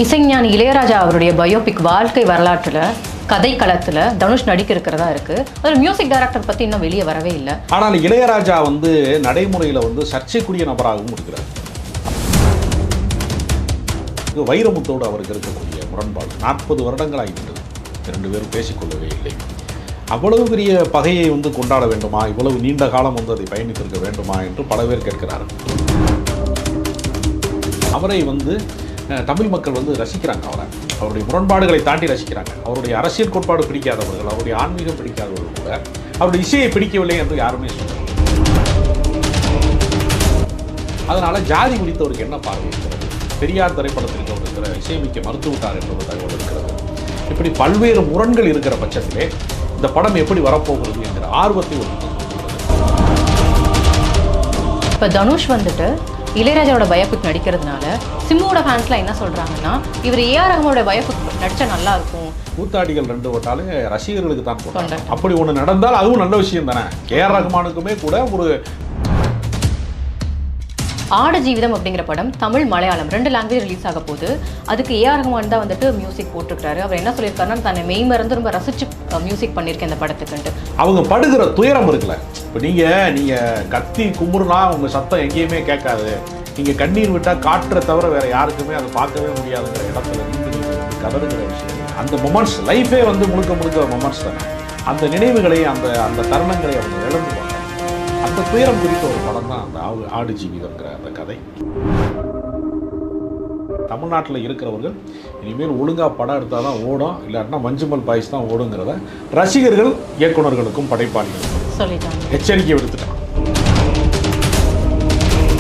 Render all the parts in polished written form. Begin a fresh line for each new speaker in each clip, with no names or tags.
இசைஞானி இளையராஜா அவருடைய பயோபிக் வாழ்க்கை வரலாற்றில் கதை களத்தில் தனுஷ் நடிக்க இருக்கிறதா இருக்குது. அதில் மியூசிக் டைரக்டர் பற்றி இன்னும் வெளியே வரவே இல்லை.
ஆனால் இளையராஜா நடைமுறையில் சர்ச்சைக்குரிய நபராகவும் இருக்கிறார். வைரமுத்தோடு அவருக்கு இருக்கக்கூடிய முரண்பாடு 40 வருடங்கள் ஆகிவிட்டது. 2 பேரும் பேசிக்கொள்ளவே இல்லை. அவ்வளவு பெரிய பகையை கொண்டாட வேண்டுமா, இவ்வளவு நீண்ட காலம் அதை பயணித்திருக்க வேண்டுமா என்று பல பேர் கேட்கிறார்கள். அவரை தமிழ் மக்கள் ரசிக்கிறாங்க. அவருடைய முரண்பாடுகளை தாண்டி ரசிக்கிறாங்க. அவருடைய அரசியல் கோட்பாடு பிடிக்காதவர்கள், அவருடைய ஆன்மீகம் பிடிக்காதவர்கள் கூட அவருடைய இசையை பிடிக்கவில்லை என்று யாருமே சொல்றாங்க. அதனால ஜாதி குறித்தவருக்கு என்ன பார்வை இருக்கிறது, பெரியார் திரைப்படத்திற்கு அவர் இருக்கிற இசையமைக்க மறுத்துவிட்டார் என்ற ஒரு தகவல் இருக்கிறது. இப்படி பல்வேறு முரண்கள் இருக்கிற பட்சத்திலே இந்த படம் எப்படி வரப்போகிறது என்கிற ஆர்வத்தை
இப்போ தனுஷ் இளையராஜாவோட பயோபிக் நடிக்கிறதுனால சிம்முவோட ஃபேன்ஸ்லாம் என்ன சொல்கிறாங்கன்னா, இவர் ஏஆர் ரஹ்மானோட பயோபிக் நடிச்சா நல்லா இருக்கும்.
கூத்தாடிகள் 2 ஓட்டாலே ரசிகர்களுக்கு தான் போட்டாங்க. அப்படி ஒன்று நடந்தால் அதுவும் நல்ல விஷயம் தானே. ஏஆர் ரஹ்மானுக்குமே கூட ஒரு
ஆடு ஜீவிதம் அப்படிங்கிற படம் தமிழ் மலையாளம் 2 லாங்குவேஜ் ரிலீஸ் ஆக போது. அதுக்கு ஏஆர் ரஹ்மான் தான் மியூசிக் போட்டிருக்காரு. அவர் என்ன சொல்லியிருக்காருன்னா, தன்னை மெய்மறந்து ரொம்ப ரசிச்சு மியூசிக் பண்ணியிருக்கேன் இந்த படத்துக்குன்ட்டு.
அவங்க படுகிற துயரம் இருக்குல்ல. இப்போ நீங்கள் கத்தி குமுறுனா உங்கள் சத்தம் எங்கேயுமே கேட்காது. நீங்கள் கண்ணீர் விட்டால் காற்றை தவிர வேறு யாருக்குமே அதை பார்க்கவே முடியாதுங்கிற இடத்துல கதறுகிற விஷயம். அந்த மொமெண்ட்ஸ் லைஃபே முழுக்க முழுக்க மொமெண்ட்ஸ் தானே. அந்த நினைவுகளை அந்த தருணங்களை அவங்க இழந்துவாங்க. அந்த துயரம் குறித்த ஒரு படம் தான் அந்த ஆடு ஜீவிதம்ங்கிற அந்த கதை. தமிழ்நாட்டில் இருக்கிறவர்கள் இனிமேல் ஒழுங்காக படம் எடுத்தால் தான் ஓடும், இல்லாட்டினா மஞ்சுமல் பாய்ஸ் தான் ஓடுங்கிறத ரசிகர்கள் இயக்குநர்களுக்கும் படைப்பாளிகளுக்கும் எச்சரிக்கை விடுத்துட்டாங்க.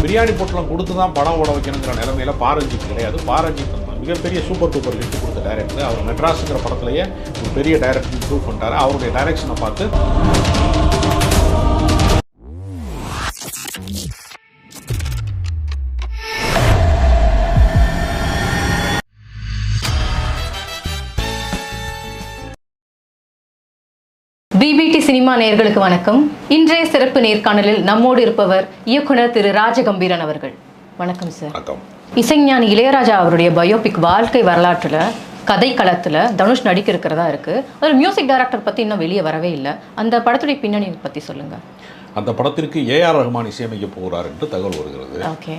பிரியாணி பொட்டலம் கொடுத்து தான் படம் ஓட வைக்கணுங்கிற நிலைமையில பாரஞ்சித் கிடையாது. பாரஞ்சித் மிகப்பெரிய சூப்பர் டூப்பர் ஹிட் கொடுத்த டைரக்டர். அவர் மெட்ராஸுங்கிற படத்துலேயே ஒரு பெரிய டைரக்டர் ப்ரூவ் பண்ணிட்டாரு. அவருடைய டைரக்ஷனை பார்த்து
பிபிடி சினிமா நேயர்களுக்கு வணக்கம். இன்றைய சிறப்பு நேர்காணலில் நம்மோடு இருப்பவர் இயக்குனர் திரு ராஜகம்பீரன் அவர்கள். வணக்கம் சார்.
வணக்கம்.
இசைஞானி இளையராஜா அவருடைய பயோபிக் வாழ்க்கை வரலாற்றில் கதை களத்தில் தனுஷ் நடிக்க இருக்கிறதா இருக்குது. அதில் மியூசிக் டைரக்டர் பற்றி இன்னும் வெளியே வரவே இல்லை. அந்த படத்துடைய பின்னணி பற்றி சொல்லுங்கள்.
அந்த படத்திற்கு ஏஆர் ரஹ்மான் இசையமைக்க போகிறார் என்று தகவல் வருகிறது.
ஓகே.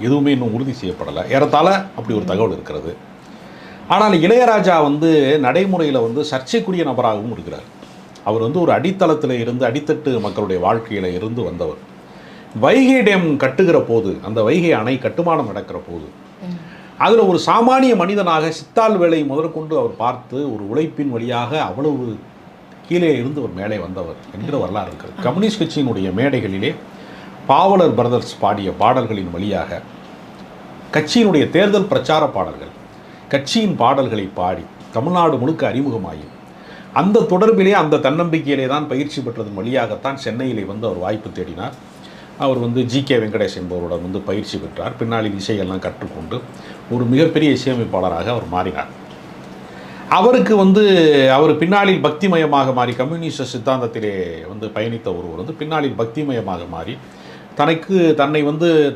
எதுவுமே
இன்னும் உறுதி செய்யப்படலை. ஏறத்தாழ அப்படி ஒரு தகவல் இருக்கிறது. ஆனால் இளையராஜா நடைமுறையில் சர்ச்சைக்குரிய நபராகவும் இருக்கிறார். அவர் ஒரு அடித்தளத்தில் இருந்து அடித்தட்டு மக்களுடைய வாழ்க்கையில் இருந்து வந்தவர். வைகை டேம் கட்டுகிற போது, அந்த வைகை அணை கட்டுமானம் நடக்கிற போது, அதில் ஒரு சாமானிய மனிதனாக சித்தாள் வேலை முதற்கொண்டு அவர் பார்த்து ஒரு உழைப்பின் வழியாக அவ்வளவு கீழே இருந்து ஒரு மேலே வந்தவர் என்கிற வரலாறு இருக்கிறது. கம்யூனிஸ்ட் கட்சியினுடைய மேடைகளிலே பாவலர் பிரதர்ஸ் பாடிய பாடல்களின் வழியாக கட்சியினுடைய தேர்தல் பிரச்சார பாடல்கள், கட்சியின் பாடல்களை பாடி தமிழ்நாடு முழுக்க அறிமுகமாகி அந்த தொடர்பிலே அந்த தன்னம்பிக்கையிலே தான் பயிற்சி பெற்றதன் வழியாகத்தான் சென்னையிலே அவர் வாய்ப்பு தேடினார். அவர் ஜி.கே. வெங்கடேஷ் என்பவருடன் பயிற்சி பெற்றார். பின்னாளில் இசையெல்லாம் கற்றுக்கொண்டு ஒரு மிகப்பெரிய இசையமைப்பாளராக அவர் மாறினார். அவருக்கு அவர் பின்னாளில் பக்திமயமாக மாறி கம்யூனிஸ்ட் சித்தாந்தத்திலே பயணித்த ஒருவர் பின்னாளில் பக்திமயமாக மாறி தன்னை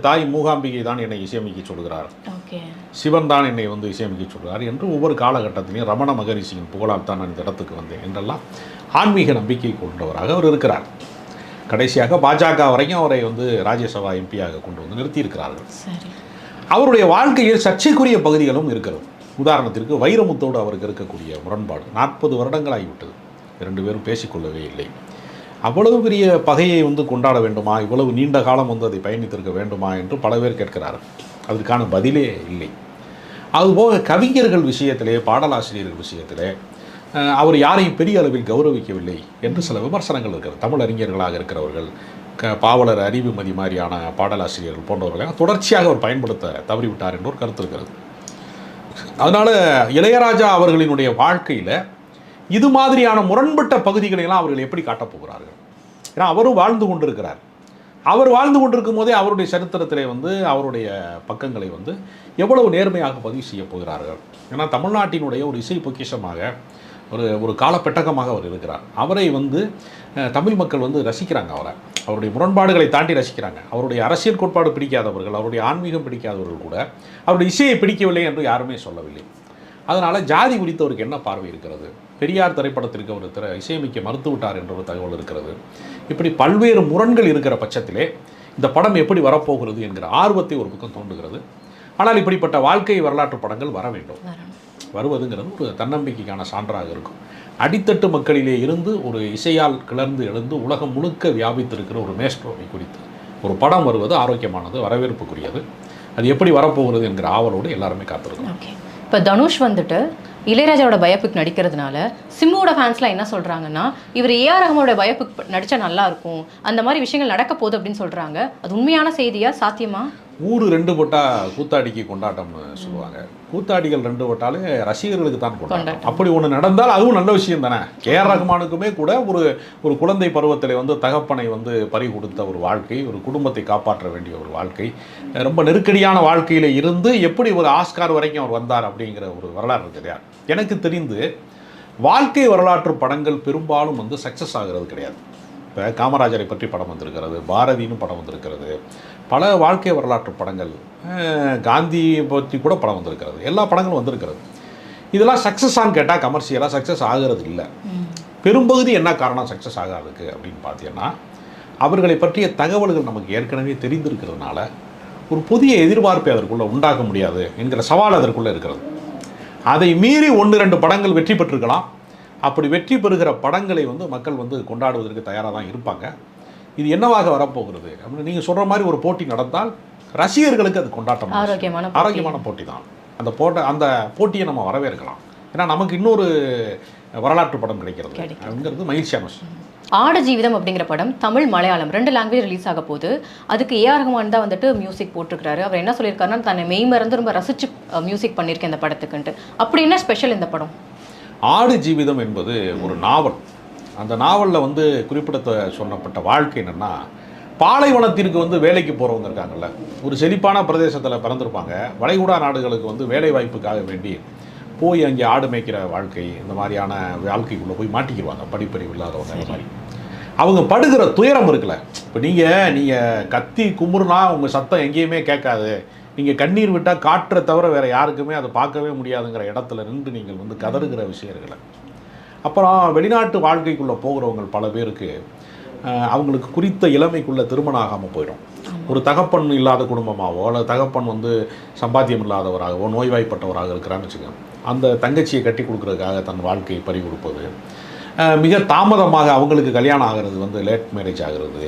தாய் மூகாம்பிகை தான் என்னை இசையமைக்க சொல்கிறார், சிவன் தான் என்னை இசையமைக்க சொல்கிறார் என்று ஒவ்வொரு காலகட்டத்திலையும் ரமண மகரிஷியின் புகழால் தான் நான் இந்த இடத்துக்கு வந்தேன் என்றெல்லாம் ஆன்மீக நம்பிக்கை கொண்டவராக அவர் இருக்கிறார். கடைசியாக பாஜக வரைக்கும் அவரை ராஜ்யசபா எம்பியாக கொண்டு நிறுத்தியிருக்கிறார்கள். அவருடைய வாழ்க்கையில் சர்ச்சைக்குரிய பகுதிகளும் இருக்கிறது. உதாரணத்திற்கு வைரமுத்தோடு அவருக்கு இருக்கக்கூடிய முரண்பாடு 40 வருடங்கள் ஆகிவிட்டது. 2 பேரும் பேசிக்கொள்ளவே இல்லை. அவ்வளவு பெரிய பகையை கொண்டாட வேண்டுமா, இவ்வளவு நீண்ட காலம் அதை பயணித்திருக்க வேண்டுமா என்று பல பேர் கேட்கிறார்கள். அதற்கான பதிலே இல்லை. அதுபோக கவிஞர்கள் விஷயத்திலே, பாடலாசிரியர்கள் விஷயத்திலே அவர் யாரையும் பெரிய அளவில் கௌரவிக்கவில்லை என்று சில விமர்சனங்கள் இருக்கிறது. தமிழ் அறிஞர்களாக இருக்கிறவர்கள், பாவலர் அறிவுமதி மாதிரியான பாடலாசிரியர்கள் போன்றவர்களை தொடர்ச்சியாக அவர் பயன்படுத்த தவறிவிட்டார் என்று ஒரு கருத்து இருக்கிறது. அதனால் இளையராஜா அவர்களினுடைய வாழ்க்கையில் இது மாதிரியான முரண்பட்ட பகுதிகளெல்லாம் அவர்கள் எப்படி காட்டப் போகிறார்கள்? ஏன்னா அவரும் வாழ்ந்து கொண்டிருக்கிறார். அவர் வாழ்ந்து கொண்டிருக்கும் போதே அவருடைய சரித்திரத்திலே அவருடைய பக்கங்களை எவ்வளவு நேர்மையாக பதிவு செய்ய போகிறார்கள்? ஏன்னா தமிழ்நாட்டினுடைய ஒரு இசை பொக்கிஷமாக ஒரு காலப்பெட்டகமாக அவர் இருக்கிறார். அவரை தமிழ் மக்கள் ரசிக்கிறாங்க. அவருடைய முரண்பாடுகளை தாண்டி ரசிக்கிறாங்க. அவருடைய அரசியல் கோட்பாடு பிடிக்காதவர்கள், அவருடைய ஆன்மீகம் பிடிக்காதவர்கள் கூட அவருடைய இசையை பிடிக்கவில்லை என்று யாருமே சொல்லவில்லை. அதனால் ஜாதி குறித்து அவருக்கு என்ன பார்வை இருக்கிறது, பெரியார் திரைப்படத்திற்கு அவர் இசையமைக்க மறுத்துவிட்டார் என்ற ஒரு தகவல் இருக்கிறது. இப்படி பல்வேறு முரண்கள் இருக்கிற பட்சத்திலே இந்த படம் எப்படி வரப்போகிறது என்கிற ஆர்வத்தை ஒரு பக்கம் தோன்றுகிறது. ஆனால் இப்படிப்பட்ட வாழ்க்கை வரலாற்று படங்கள் வர வேண்டும். வருவதுங்கிறது ஒரு தன்னம்பிக்கைக்கான சான்றாக இருக்கும். அடித்தட்டு மக்களிலே இருந்து ஒரு இசையால் கிளர்ந்து எழுந்து உலகம் முழுக்க வியாபித்திருக்கிற ஒரு மேஸ்ட்ரோவை குறித்து ஒரு படம் வருவது ஆரோக்கியமானது, வரவேற்புக்குரியது. அது எப்படி வரப்போகிறது என்கிற ஆவலோடு எல்லாருமே காத்திருக்கோம்.
ஓகே, இப்போ தனுஷ் வந்துட்டு இளையராஜாவோட பயோபிக் நடிக்கிறதுனால சிம்புவோட ஃபேன்ஸ்லாம் என்ன சொல்கிறாங்கன்னா, இவர் ஏஆர் ரஹ்மானோட பயோபிக் நடித்தா நல்லா இருக்கும், அந்த மாதிரி விஷயங்கள் நடக்க போகுது அப்படின்னு சொல்கிறாங்க. அது உண்மையான செய்தியா, சாத்தியமா?
ஊர் 2 போட்டால் கூத்தாடிக்கு கொண்டாட்டம்னு சொல்லுவாங்க. கூத்தாடிகள் 2 போட்டாலே ரசிகர்களுக்கு தான் கொண்டாட்டம். அப்படி ஒன்று நடந்தால் அதுவும் நல்ல விஷயம் தானே. ஏஆர் ரஹ்மானுக்குமே கூட ஒரு குழந்தை பருவத்தில் தகப்பனை பறி கொடுத்த ஒரு வாழ்க்கை, ஒரு குடும்பத்தை காப்பாற்ற வேண்டிய ஒரு வாழ்க்கை, ரொம்ப நெருக்கடியான வாழ்க்கையில் இருந்து எப்படி ஒரு ஆஸ்கார் வரைக்கும் அவர் வந்தார் அப்படிங்கிற ஒரு வரலாறு இருக்குது இல்லையா. எனக்கு தெரிந்து வாழ்க்கை வரலாற்று படங்கள் பெரும்பாலும் சக்ஸஸ் ஆகிறது கிடையாது. இப்போ காமராஜரை பற்றி படம் வந்திருக்கிறது, பாரதின்னு படம் வந்திருக்கிறது, பல வாழ்க்கை வரலாற்று படங்கள், காந்தி பற்றி கூட படம் வந்திருக்கிறது, எல்லா படங்களும் வந்திருக்கிறது. இதெல்லாம் சக்ஸஸான்னு கேட்டால் கமர்ஷியலாக சக்ஸஸ் ஆகிறது இல்லை. பெரும்பகுதி என்ன காரணம் சக்ஸஸ் ஆகாதுக்கு அப்படின்னு பார்த்தீங்கன்னா, அவர்களை பற்றிய தகவல்கள் நமக்கு ஏற்கனவே தெரிந்திருக்கிறதுனால ஒரு புதிய எதிர்பார்ப்பை அதற்குள்ளே உண்டாக்க முடியாது என்கிற சவால் அதற்குள்ளே இருக்கிறது. அதை மீறி 1-2 படங்கள் வெற்றி பெற்றிருக்கலாம். அப்படி வெற்றி பெறுகிற படங்களை மக்கள் கொண்டாடுவதற்கு தயாராக தான் இருப்பாங்க. இது என்னவாக வரப்போகிறது அப்படின்னு நீங்கள் சொல்கிற மாதிரி ஒரு போட்டி நடந்தால் ரசிகர்களுக்கு அது கொண்டாட்டம், ஆரோக்கியமான போட்டி தான். அந்த போட்டியை நம்ம வரவேற்கலாம். ஏன்னா நமக்கு இன்னொரு வரலாற்று படம் கிடைக்கிறது அப்படிங்கிறது மகிழ்ச்சியான விஷயம்.
ஆடு ஜீவிதம் அப்படிங்கிற படம் தமிழ் மலையாளம் 2 லாங்குவேஜ் ரிலீஸ் ஆக போகுது. அதுக்கு ஏஆர் ரஹ்மான் தான் மியூசிக் போட்டிருக்காரு. அவர் என்ன சொல்லியிருக்காருன்னா, தன்னை மெய்மறந்து ரொம்ப ரசிச்சு மியூசிக் பண்ணியிருக்கேன் இந்த படத்துக்குன்ட்டு. அப்படி என்ன ஸ்பெஷல் இந்த படம்?
ஆடு ஜீவிதம் என்பது ஒரு நாவல். அந்த நாவலில் சொன்னப்பட்ட வாழ்க்கை என்னென்னா, பாலைவனத்திற்கு வேலைக்கு போகிறவங்க இருக்காங்கல்ல, ஒரு செழிப்பான பிரதேசத்தில் பிறந்திருப்பாங்க, வளைகுடா நாடுகளுக்கு வேலை வாய்ப்புக்காக வேண்டி போய் அங்கே ஆடு மேய்க்கிற வாழ்க்கை, இந்த மாதிரியான வாழ்க்கைக்குள்ளே போய் மாட்டிக்கிடுவாங்க படிப்பறிவு இல்லாதவங்க. அந்த மாதிரி அவங்க படுகிற துயரம் இருக்குல்ல. இப்போ நீங்கள் கத்தி குமுறுனா உங்கள் சத்தம் எங்கேயுமே கேட்காது, நீங்கள் கண்ணீர் விட்டால் காற்றை தவிர வேறு யாருக்குமே அதை பார்க்கவே முடியாதுங்கிற இடத்துல நின்று நீங்கள் கதறுகிற விஷயங்களை, அப்புறம் வெளிநாட்டு வாழ்க்கைக்குள்ளே போகிறவங்க பல பேருக்கு அவங்களுக்கு குறித்த இளமைக்குள்ளே திருமணம் ஆகாமல் போயிடும். ஒரு தகப்பன் இல்லாத குடும்பமாகவோ அல்லது தகப்பன் சம்பாத்தியம் இல்லாதவராகவோ நோய்வாய்ப்பட்டவராக இருக்கிறான்னு வச்சுக்கோங்க, அந்த தங்கச்சியை கட்டி கொடுக்குறதுக்காக தன் வாழ்க்கையை பறி கொடுப்பது, மிக தாமதமாக அவங்களுக்கு கல்யாணம் ஆகிறது லேட் மேரேஜ் ஆகிறது,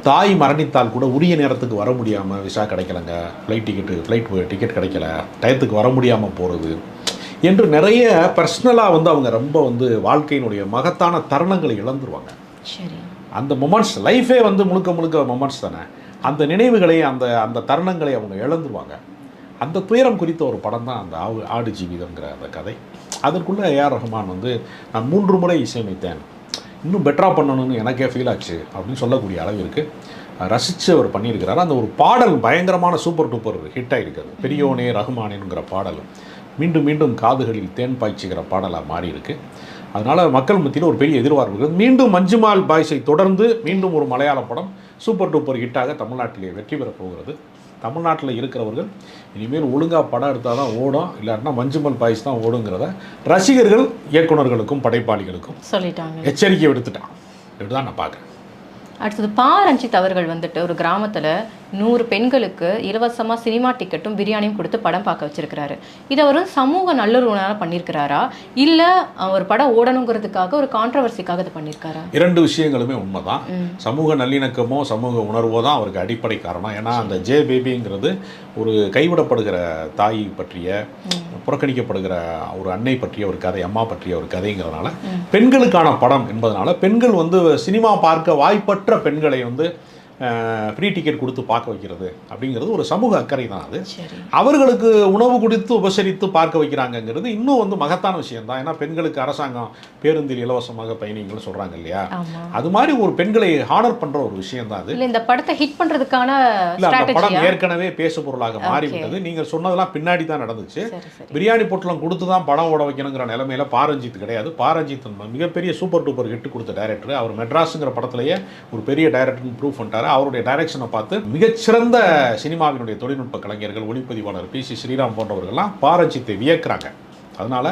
தாய் மரணித்தால் கூட உரிய நேரத்துக்கு வர முடியாமல், விசா கிடைக்கலங்க, ஃப்ளைட் டிக்கெட் கிடைக்கல, டயத்துக்கு வர முடியாமல் போகிறது என்று நிறைய பர்சனலாக அவங்க ரொம்ப வாழ்க்கையினுடைய மகத்தான தருணங்களை இழந்துருவாங்க.
சரி, அந்த
மொமெண்ட்ஸ் லைஃபே முழுக்க மொமெண்ட்ஸ் தானே. அந்த நினைவுகளை அந்த தருணங்களை அவங்க இழந்துருவாங்க. அந்த துயரம் குறித்த ஒரு படம் தான் அந்த ஆடு ஜீவிதம்ங்கிற அந்த கதை. அதற்குள்ளே ஏஆர் ரஹ்மான் நான் 3 முறை இசையமைத்தேன், இன்னும் பெட்டராக பண்ணணும்னு எனக்கே ஃபீல் ஆச்சு அப்படின்னு சொல்லக்கூடிய அளவிற்கு ரசித்து அவர் பண்ணியிருக்கிறார். அந்த ஒரு பாடல் பயங்கரமான சூப்பர் டூப்பர் ஹிட் ஆகிருக்குது. பெரியோனே ரஹ்மானேங்கிற பாடல் மீண்டும் மீண்டும் காதுகளில் தேன் பாய்ச்சிக்கிற பாடலாக மாறி இருக்கு. அதனால் மக்கள் மத்தியில் ஒரு பெரிய எதிர்பார்ப்பு இருக்குது. மீண்டும் மஞ்சுமால் பாய்ஸை தொடர்ந்து மீண்டும் ஒரு மலையாள படம் சூப்பர் டூப்பர் ஹிட்டாக தமிழ்நாட்டிலே வெற்றி பெறப் போகிறது. தமிழ்நாட்டில் இருக்கிறவர்கள் இனிமேல் ஒழுங்காக படம் எடுத்தால் தான் ஓடும், இல்லாட்டினா மஞ்சுமல் பாய்ஸ் தான் ஓடுங்கிறத ரசிகர்கள், இயக்குநர்களுக்கும் படைப்பாளிகளுக்கும்
சொல்லிட்டாங்க,
எச்சரிக்கை விடுத்துட்டான். இப்படி தான் நான் பார்க்குறேன்.
அடுத்தது ரஞ்சித் அவர்கள் ஒரு கிராமத்தில் 100 பெண்களுக்கு இலவசமாக சினிமா டிக்கெட்டும் பிரியாணியும் கொடுத்து படம் பார்க்க வச்சிருக்கிறாரு. இதை அவர் சமூக நல்லுறவுனால பண்ணியிருக்கிறாரா, இல்லை ஒரு படம் ஓடணுங்கிறதுக்காக ஒரு கான்ட்ரவர்சிக்காக இது பண்ணியிருக்காரா?
2 விஷயங்களுமே உண்மைதான். சமூக நல்லிணக்கமோ சமூக உணர்வோ தான் அவருக்கு அடிப்படை காரணம். ஏன்னா அந்த ஜே பேபிங்கிறது ஒரு கைவிடப்படுகிற தாய் பற்றிய, புறக்கணிக்கப்படுகிற ஒரு அன்னை பற்றிய ஒரு கதை, அம்மா பற்றிய ஒரு கதைங்கிறதுனால பெண்களுக்கான படம் என்பதனால பெண்கள் சினிமா பார்க்க வாய்ப்பற்ற பெண்களை ஃப்ரீ டிக்கெட் கொடுத்து பார்க்க வைக்கிறது அப்படிங்கிறது ஒரு சமூக அக்கறை தான். அது
சரி.
அவர்களுக்கு உணவு கொடுத்து உபசரித்து பார்க்க வைக்கிறாங்கங்கிறது இன்னும் வந்து மகத்தான விஷயம் தான். ஏன்னா பெண்களுக்கு அரசாங்கம் பேருந்தில் இலவசமாக பயணிங்கள்னு சொல்கிறாங்க இல்லையா,
ஆமா.
அது மாதிரி ஒரு பெண்களை ஹானர் பண்ணுற ஒரு விஷயம் தான் அது.
இல்ல இந்த படத்தை ஹிட் பண்றதுக்கான
இல்லை, அந்த படம்
strategy-யா?
ஏற்கனவே பேசு பொருளாக மாறிவிட்டது. நீங்கள் சொன்னதெல்லாம் பின்னாடி தான் நடந்துச்சு.
சரி, சரி.
பிரியாணி பொட்டலம் கொடுத்து தான் படம் ஓட வைக்கணுங்கிற நிலைமையில பாரஞ்சித் கிடையாது. பாரஞ்சித் மிகப்பெரிய சூப்பர் டூப்பர் ஹிட் கொடுத்த டைரக்டர். அவர் மெட்ராஸுங்கிற படத்திலேயே ஒரு பெரிய டைரக்டர்னு ப்ரூவ் பண்ணிட்டாரு. அவருடைய டைரக்ஷனை பார்த்து மிகச்சிறந்த சினிமாவினுடைய தொழில்நுட்ப கலைஞர்கள், ஒளிப்பதிவாளர் பி சி ஸ்ரீராம் போன்றவர்கள்லாம் பாரஞ்சித்தை வியக்கிறாங்க. அதனால்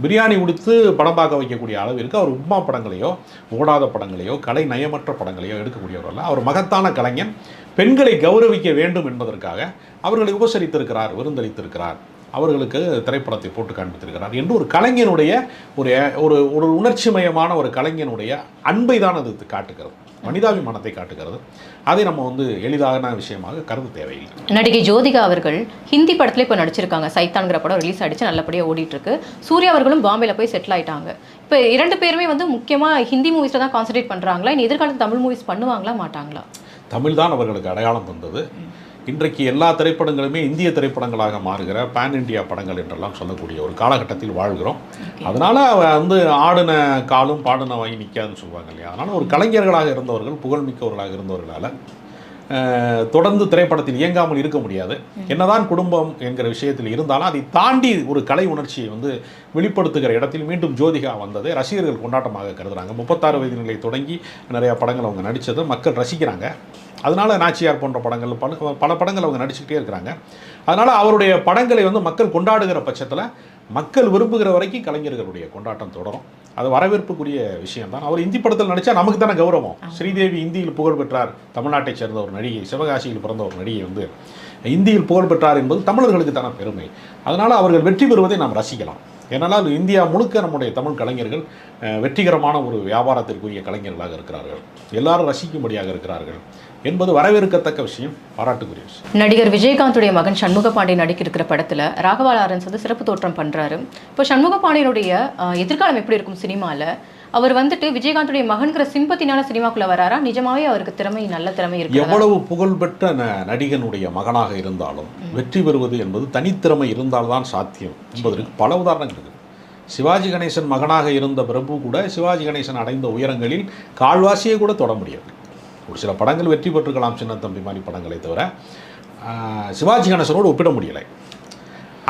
பிரியாணி உடுத்து படம் பார்க்க வைக்கக்கூடிய அளவிற்கு அவர் உப்மா படங்களையோ ஓடாத படங்களையோ கலை நயமற்ற படங்களையோ எடுக்கக்கூடியவர்கள். அவர் மகத்தான கலைஞன். பெண்களை கௌரவிக்க வேண்டும் என்பதற்காக அவர்களை உபசரித்திருக்கிறார், விருந்தளித்திருக்கிறார், அவர்களுக்கு திரைப்படத்தை போட்டு காண்பித்திருக்கிறார் என்று ஒரு கலைஞனுடைய ஒரு ஒரு ஒரு உணர்ச்சிமயமான ஒரு கலைஞனுடைய அன்பை தான் அது காட்டுகிறது, மனிதாபிமானத்தை காட்டுகிறது. அதை நம்ம வந்து எளிதான விஷயமாக கருத தேவையில்லை.
நடிகை ஜோதிகா அவர்கள் ஹிந்தி படத்துல இப்போ நடிச்சிருக்காங்க. சைத்தான்கிற படம் ரிலீஸ் ஆயிடுச்சு, நல்லபடியாக ஓடிட்டு இருக்கு. சூர்யா அவர்களும் பாம்பேல போய் செட்டில் ஆயிட்டாங்க. இப்போ 2 பேருமே வந்து முக்கியமாக ஹிந்தி மூவிஸில் தான் கான்சன்ட்ரேட் பண்ணுறாங்களா, இனி எதிர்காலத்தில் தமிழ் மூவிஸ் பண்ணுவாங்களா மாட்டாங்களா?
தமிழ் தான் அவர்களுக்கு அடையாளம் தந்தது. இன்றைக்கு எல்லா திரைப்படங்களுமே இந்திய திரைப்படங்களாக மாறுகிற பேன் இண்டியா படங்கள் என்றெல்லாம் சொல்லக்கூடிய ஒரு காலகட்டத்தில் வாழ்கிறோம். அதனால் வந்து ஆடின காலும் பாடின வாங்கி நிற்காதுன்னு சொல்லுவாங்க இல்லையா. அதனால் ஒரு கலைஞர்களாக இருந்தவர்கள், புகழ்மிக்கவர்களாக இருந்தவர்களால் தொடர்ந்து திரைப்படத்தில் இயங்காமல் இருக்க முடியாது. என்னதான் குடும்பம் என்கிற விஷயத்தில் இருந்தாலும் அதை தாண்டி ஒரு கலை உணர்ச்சியை வந்து வெளிப்படுத்துகிற இடத்தில் மீண்டும் ஜோதிகா வந்ததை ரசிகர்கள் கொண்டாட்டமாக கருதுகிறாங்க. 36 வயது நிலை தொடங்கி நிறையா படங்கள் அவங்க நடித்ததை மக்கள் ரசிக்கிறாங்க. அதனால் நாச்சியார் போன்ற படங்கள் பல படங்கள் அவங்க நடிச்சுக்கிட்டே இருக்கிறாங்க. அதனால் அவருடைய படங்களை வந்து மக்கள் கொண்டாடுகிற பட்சத்தில் மக்கள் விரும்புகிற வரைக்கும் கலைஞர்களுடைய கொண்டாட்டம் தொடரும். அது வரவேற்புக்குரிய விஷயம்தான். அவர் இந்தி படத்தில் நடித்தா நமக்கு தானே கௌரவம். ஸ்ரீதேவி இந்தியில் புகழ் பெற்றார், தமிழ்நாட்டைச் சேர்ந்த ஒரு நடிகை, சிவகாசியில் பிறந்த ஒரு நடிகை வந்து இந்தியில் புகழ் பெற்றார் என்பது தமிழர்களுக்கு தானே பெருமை. அதனால் அவர்கள் வெற்றி பெறுவதை நாம் ரசிக்கலாம். ஏன்னால் இந்தியா முழுக்க நம்முடைய தமிழ் கலைஞர்கள் வெற்றிகரமான ஒரு வியாபாரத்திற்குரிய கலைஞர்களாக இருக்கிறார்கள், எல்லாரும் ரசிக்கும்படியாக இருக்கிறார்கள் என்பது வரவேற்கத்தக்க விஷயம், பாராட்டுக்குரிய விஷயம்.
நடிகர் விஜயகாந்துடைய மகன் சண்முக பாண்டியன் நடிக்க இருக்கிற படத்தில் ராகவா லாரன்ஸ் வந்து சிறப்பு தோற்றம் பண்ணுறாரு. இப்போ சண்முக பாண்டியனுடைய எதிர்காலம் எப்படி இருக்கும் சினிமாவில்? அவர் வந்துட்டு விஜயகாந்துடைய மகன்கிற சிம்பத்தினால சினிமாக்குள்ள வராரா, நிஜமாவே அவருக்கு நல்ல திறமை இருக்கு?
எவ்வளவு புகழ்பெற்ற நடிகனுடைய மகனாக இருந்தாலும் வெற்றி பெறுவது என்பது தனித்திறமை இருந்தால்தான் சாத்தியம் என்பதற்கு பல உதாரணங்கள் இருக்குது. சிவாஜி கணேசன் மகனாக இருந்த பிரபு கூட சிவாஜி கணேசன் அடைந்த உயரங்களில் கால்வாசியை கூட தொட முடியாது. ஒரு சில படங்கள் வெற்றி பெற்றுக்கலாம், சின்ன தம்பி மாதிரி படங்களை தவிர சிவாஜி கணேசனோடு ஒப்பிட முடியலை.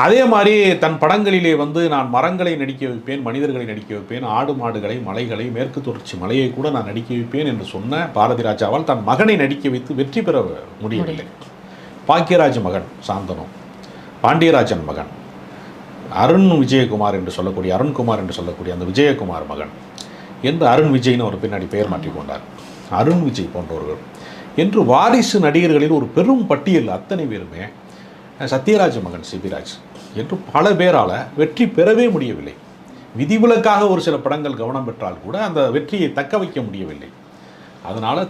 அதே மாதிரி தன் படங்களிலே வந்து நான் மரங்களை நடிக்க வைப்பேன், மனிதர்களை நடிக்க வைப்பேன், ஆடு மாடுகளை, மலைகளை, மேற்கு தொடர்ச்சி மலையை கூட நான் நடிக்க வைப்பேன் என்று சொன்ன பாரதி ராஜாவால் தன் மகனை நடிக்க வைத்து வெற்றி பெற முடியவில்லை. பாக்கியராஜ் மகன் சாந்தனு, பாண்டியராஜன் மகன், அருண் விஜயகுமார் என்று சொல்லக்கூடிய அருண்குமார் என்று சொல்லக்கூடிய அந்த விஜயகுமார் மகன் என்று அருண் விஜய்னு ஒரு பின்னாடி பெயர் மாற்றிக்கொண்டார். அருண் விஜய் போன்றவர்கள் என்று வாரிசு நடிகர்களில் ஒரு பெரும் பட்டியல் அத்தனை பேருமே சத்யராஜ் மகன் சிபிராஜ் என்று பல பேரால் வெற்றி பெறவே முடியவில்லை. விதிவிலக்காக ஒரு சில படங்கள் கவனம் பெற்றால் கூட அந்த வெற்றியை தக்க வைக்க முடியவில்லை. அதனால்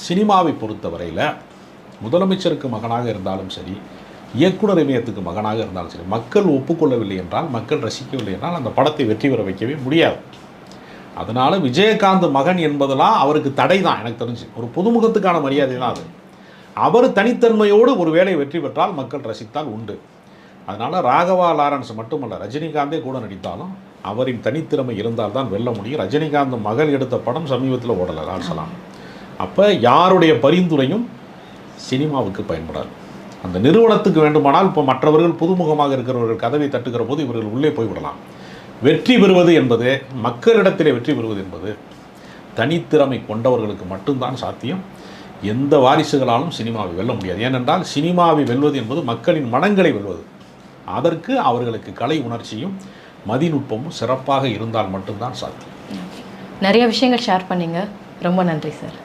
சினிமாவை பொறுத்தவரையில் முதலமைச்சருக்கு மகனாக இருந்தாலும் சரி, இயக்குனர் இமயத்துக்கு மகனாக இருந்தாலும் சரி, மக்கள் ஒப்புக்கொள்ளவில்லை என்றால், மக்கள் ரசிக்கவில்லை என்றால் அந்த படத்தை வெற்றி பெற வைக்கவே முடியாது. அதனால் விஜயகாந்த் மகன் என்பதெல்லாம் அவருக்கு தடை தான். எனக்கு தெரிஞ்சு ஒரு புதுமுகத்துக்கான மரியாதை தான் அது. அவர் தனித்தன்மையோடு ஒரு வேலையை வெற்றி பெற்றால் மக்கள் ரசித்தால் உண்டு. அதனால் ராகவா லாரன்ஸ் மட்டுமல்ல, ரஜினிகாந்தே கூட நடித்தாலும் அவரின் தனித்திறமை இருந்தால் தான் வெல்ல முடியும். ரஜினிகாந்த் மகள் எடுத்த படம் சமீபத்தில் ஓடலை, லால்சலாம். அப்போ யாருடைய பரிந்துரையும் சினிமாவுக்கு பயன்படாது. அந்த நிறுவனத்துக்கு வேண்டுமானால் இப்போ மற்றவர்கள் புதுமுகமாக இருக்கிறவர்கள் கதவை தட்டுகிற போது இவர்கள் உள்ளே போய்விடலாம். வெற்றி பெறுவது என்பது, மக்களிடத்திலே வெற்றி பெறுவது என்பது தனித்திறமை கொண்டவர்களுக்கு மட்டும்தான் சாத்தியம். எந்த வாரிசுகளாலும் சினிமாவை வெல்ல முடியாது. ஏனென்றால் சினிமாவை வெல்வது என்பது மக்களின் மனங்களை வெல்வது. அதற்கு அவர்களுக்கு கலை உணர்ச்சியும் மதிநுட்பமும் சிறப்பாக இருந்தால் மட்டும்தான் சாத்தியம்.
நிறைய விஷயங்கள் ஷேர் பண்ணீங்க, ரொம்ப நன்றி சார்.